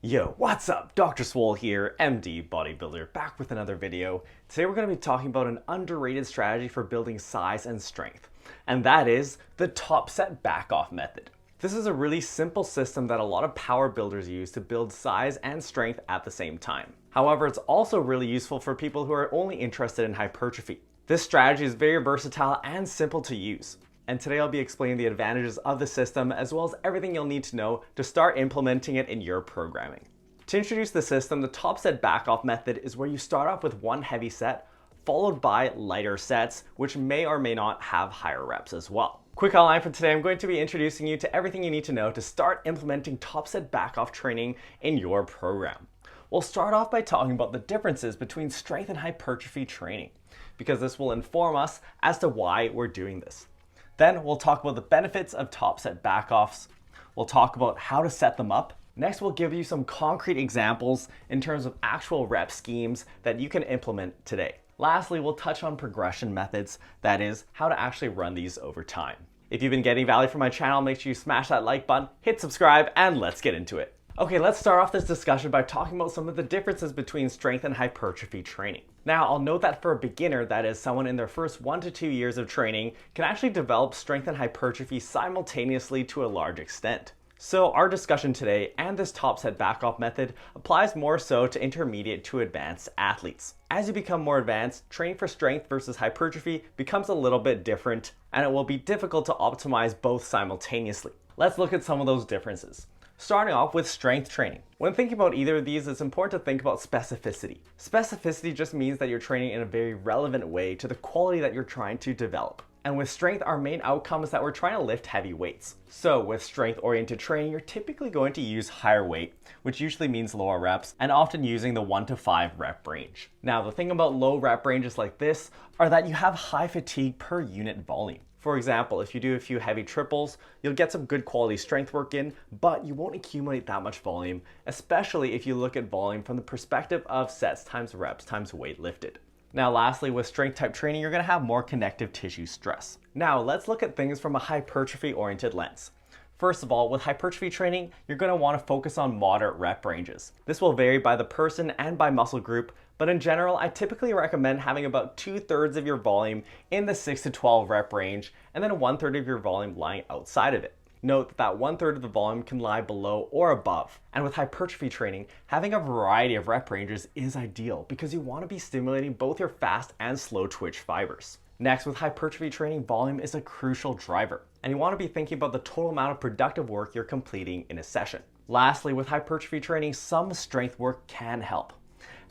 Yo, what's up? Dr. Swole here, MD bodybuilder, back with another video. Today we're going to be talking about an underrated strategy for building size and strength, and that is the top set back off method. This is a really simple system that a lot of power builders use to build size and strength at the same time. However, it's also really useful for people who are only interested in hypertrophy. This strategy is very versatile and simple to use. And today I'll be explaining the advantages of the system as well as everything you'll need to know to start implementing it in your programming. To introduce the system, the top set back off method is where you start off with one heavy set followed by lighter sets, which may or may not have higher reps as well. Quick outline for today, I'm going to be introducing you to everything you need to know to start implementing top set back off training in your program. We'll start off by talking about the differences between strength and hypertrophy training, because this will inform us as to why we're doing this. Then we'll talk about the benefits of top set back offs. We'll talk about how to set them up. Next, we'll give you some concrete examples in terms of actual rep schemes that you can implement today. Lastly, we'll touch on progression methods, that is, how to actually run these over time. If you've been getting value from my channel, make sure you smash that like button, hit subscribe, and let's get into it. Okay, let's start off this discussion by talking about some of the differences between strength and hypertrophy training. Now, I'll note that for a beginner, that is someone in their first 1 to 2 years of training, can actually develop strength and hypertrophy simultaneously to a large extent. So our discussion today and this top set back off method applies more so to intermediate to advanced athletes. As you become more advanced, training for strength versus hypertrophy becomes a little bit different, and it will be difficult to optimize both simultaneously. Let's look at some of those differences. Starting off with strength training. When thinking about either of these, it's important to think about specificity. Specificity just means that you're training in a very relevant way to the quality that you're trying to develop. And with strength, our main outcome is that we're trying to lift heavy weights. So with strength-oriented training, you're typically going to use higher weight, which usually means lower reps, and often using the 1 to 5 rep range. Now, the thing about low rep ranges like this are that you have high fatigue per unit volume. For example, if you do a few heavy triples, you'll get some good quality strength work in, but you won't accumulate that much volume, especially if you look at volume from the perspective of sets times reps times weight lifted. Now lastly, with strength type training, you're going to have more connective tissue stress. Now let's look at things from a hypertrophy oriented lens. First of all, with hypertrophy training, you're going to want to focus on moderate rep ranges. This will vary by the person and by muscle group, but in general, I typically recommend having about 2/3 of your volume in the 6 to 12 rep range, and then 1/3 of your volume lying outside of it. Note that 1/3 of the volume can lie below or above. And with hypertrophy training, having a variety of rep ranges is ideal because you want to be stimulating both your fast and slow twitch fibers. Next, with hypertrophy training, volume is a crucial driver, and you want to be thinking about the total amount of productive work you're completing in a session. Lastly, with hypertrophy training, some strength work can help.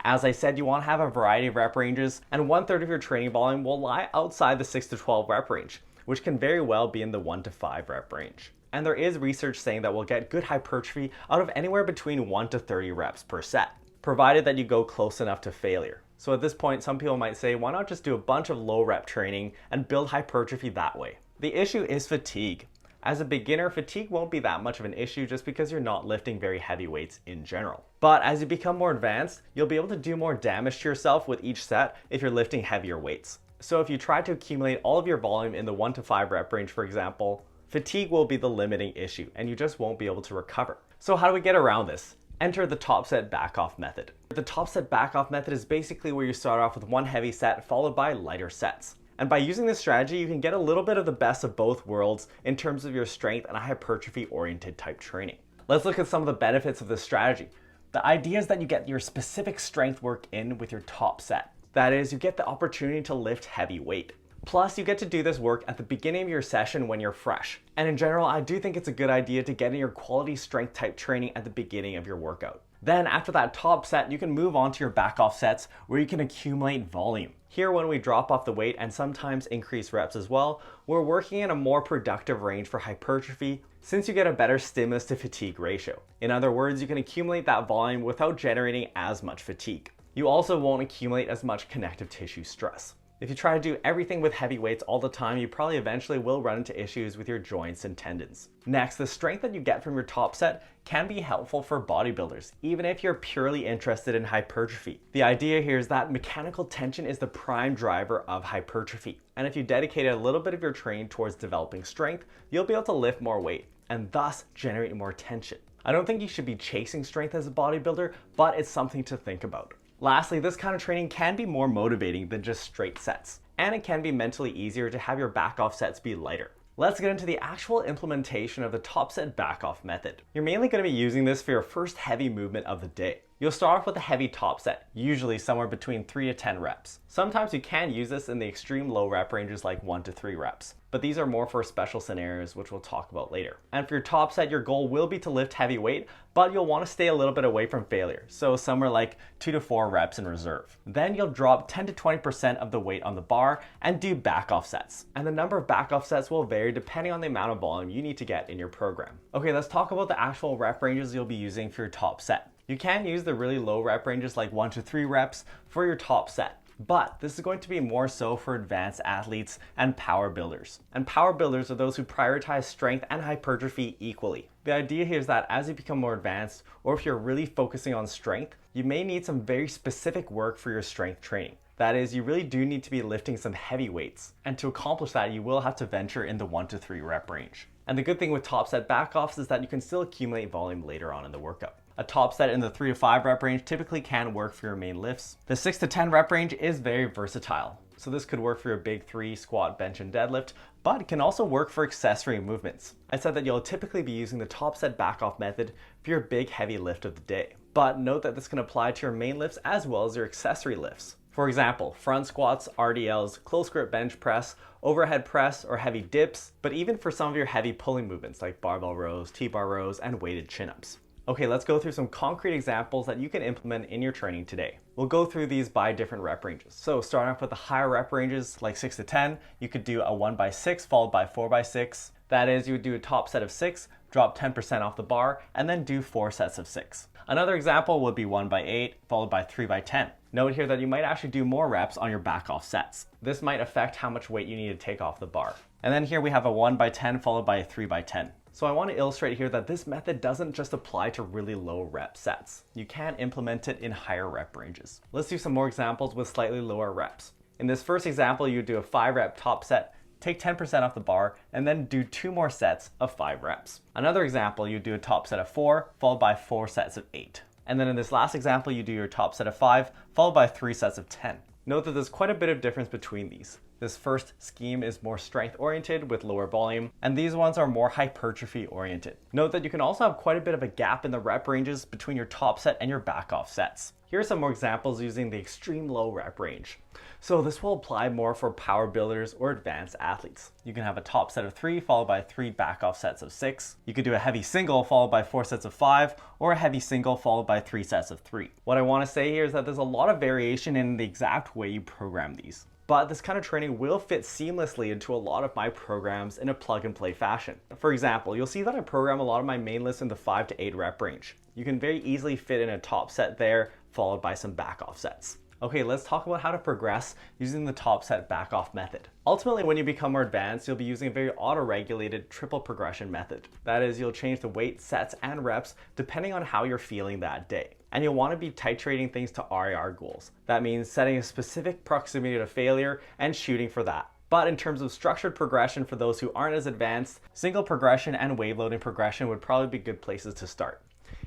As I said, you want to have a variety of rep ranges, and 1/3 of your training volume will lie outside the 6 to 12 rep range, which can very well be in the 1 to 5 rep range. And there is research saying that we'll get good hypertrophy out of anywhere between 1 to 30 reps per set, provided that you go close enough to failure. So at this point, some people might say, why not just do a bunch of low rep training and build hypertrophy that way? The issue is fatigue. As a beginner, fatigue won't be that much of an issue just because you're not lifting very heavy weights in general. But as you become more advanced, you'll be able to do more damage to yourself with each set if you're lifting heavier weights. So if you try to accumulate all of your volume in the 1 to 5 rep range, for example, fatigue will be the limiting issue and you just won't be able to recover. So how do we get around this? Enter the top set back off method. The top set back off method is basically where you start off with one heavy set followed by lighter sets. And by using this strategy, you can get a little bit of the best of both worlds in terms of your strength and a hypertrophy oriented type training. Let's look at some of the benefits of this strategy. The idea is that you get your specific strength work in with your top set. That is, you get the opportunity to lift heavy weight. Plus, you get to do this work at the beginning of your session when you're fresh. And in general, I do think it's a good idea to get in your quality strength type training at the beginning of your workout. Then after that top set, you can move on to your back off sets where you can accumulate volume. Here, when we drop off the weight and sometimes increase reps as well, we're working in a more productive range for hypertrophy since you get a better stimulus to fatigue ratio. In other words, you can accumulate that volume without generating as much fatigue. You also won't accumulate as much connective tissue stress. If you try to do everything with heavy weights all the time, you probably eventually will run into issues with your joints and tendons. Next, the strength that you get from your top set can be helpful for bodybuilders, even if you're purely interested in hypertrophy. The idea here is that mechanical tension is the prime driver of hypertrophy. And if you dedicate a little bit of your training towards developing strength, you'll be able to lift more weight and thus generate more tension. I don't think you should be chasing strength as a bodybuilder, but it's something to think about. Lastly, this kind of training can be more motivating than just straight sets, and it can be mentally easier to have your back off sets be lighter. Let's get into the actual implementation of the top set back off method. You're mainly going to be using this for your first heavy movement of the day. You'll start off with a heavy top set, usually somewhere between 3 to 10 reps. Sometimes you can use this in the extreme low rep ranges like 1 to 3 reps, but these are more for special scenarios, which we'll talk about later. And for your top set, your goal will be to lift heavy weight, but you'll want to stay a little bit away from failure, so somewhere like 2 to 4 reps in reserve. Then you'll drop 10 to 20% of the weight on the bar and do back off sets. And the number of back off sets will vary depending on the amount of volume you need to get in your program. Okay, let's talk about the actual rep ranges you'll be using for your top set. You can use the really low rep ranges like 1 to 3 reps for your top set, but this is going to be more so for advanced athletes and power builders. And power builders are those who prioritize strength and hypertrophy equally. The idea here is that as you become more advanced, or if you're really focusing on strength, you may need some very specific work for your strength training. That is, you really do need to be lifting some heavy weights. And to accomplish that, you will have to venture in the 1 to 3 rep range. And the good thing with top set back offs is that you can still accumulate volume later on in the workout. A top set in the 3 to 5 rep range typically can work for your main lifts. The 6 to 10 rep range is very versatile. So this could work for your big 3 squat, bench, and deadlift, but it can also work for accessory movements. I said that you'll typically be using the top set back off method for your big heavy lift of the day. But note that this can apply to your main lifts as well as your accessory lifts. For example, front squats, RDLs, close grip bench press, overhead press, or heavy dips, but even for some of your heavy pulling movements like barbell rows, T-bar rows, and weighted chin-ups. Okay, let's go through some concrete examples that you can implement in your training today. We'll go through these by different rep ranges. So starting off with the higher rep ranges like 6 to 10, you could do a 1x6 followed by 4x6. That is, you would do a top set of 6, drop 10% off the bar, and then do 4 sets of 6. Another example would be 1x8 followed by 3x10. Note here that you might actually do more reps on your back off sets. This might affect how much weight you need to take off the bar. And then here we have a 1x10 followed by a 3x10. So I want to illustrate here that this method doesn't just apply to really low rep sets. You can implement it in higher rep ranges. Let's do some more examples with slightly lower reps. In this first example, you do a 5 rep top set, take 10% off the bar, and then do 2 more sets of 5 reps. Another example, you do a top set of 4, followed by 4 sets of 8. And then in this last example, you do your top set of 5, followed by 3 sets of 10. Note that there's quite a bit of difference between these. This first scheme is more strength oriented with lower volume, and these ones are more hypertrophy oriented. Note that you can also have quite a bit of a gap in the rep ranges between your top set and your back off sets. Here are some more examples using the extreme low rep range. So this will apply more for power builders or advanced athletes. You can have a top set of 3 followed by 3 back off sets of 6. You could do a heavy single followed by 4 sets of 5, or a heavy single followed by 3 sets of 3. What I want to say here is that there's a lot of variation in the exact way you program these. But this kind of training will fit seamlessly into a lot of my programs in a plug and play fashion. For example, you'll see that I program a lot of my main lifts in the 5 to 8 rep range. You can very easily fit in a top set there, followed by some back off sets. Okay, let's talk about how to progress using the top set back off method. Ultimately, when you become more advanced, you'll be using a very auto-regulated triple progression method. That is, you'll change the weight, sets, and reps depending on how you're feeling that day. And you'll want to be titrating things to RIR goals. That means setting a specific proximity to failure and shooting for that. But in terms of structured progression for those who aren't as advanced, single progression and wave loading progression would probably be good places to start.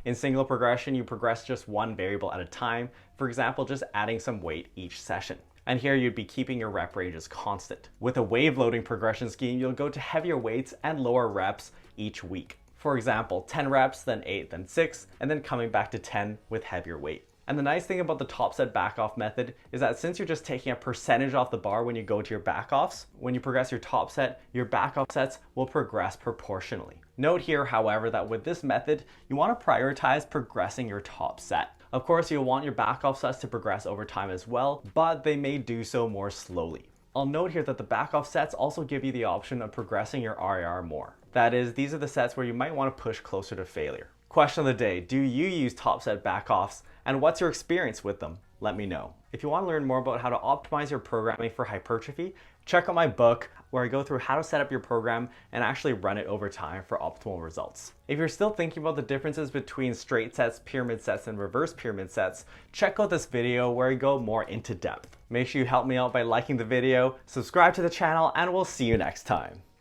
In single progression, you progress just one variable at a time. For example, just adding some weight each session. And here you'd be keeping your rep ranges constant. With a wave loading progression scheme, you'll go to heavier weights and lower reps each week. For example, 10 reps, then 8, then 6, and then coming back to 10 with heavier weight. And the nice thing about the top set back off method is that since you're just taking a percentage off the bar when you go to your back offs, when you progress your top set, your back off sets will progress proportionally. Note here, however, that with this method, you want to prioritize progressing your top set. Of course, you'll want your back off sets to progress over time as well, but they may do so more slowly. I'll note here that the back off sets also give you the option of progressing your RIR more. That is, these are the sets where you might want to push closer to failure. Question of the day, do you use top set back offs, and what's your experience with them? Let me know. If you want to learn more about how to optimize your programming for hypertrophy, check out my book where I go through how to set up your program and actually run it over time for optimal results. If you're still thinking about the differences between straight sets, pyramid sets, and reverse pyramid sets, check out this video where I go more into depth. Make sure you help me out by liking the video, subscribe to the channel, and we'll see you next time.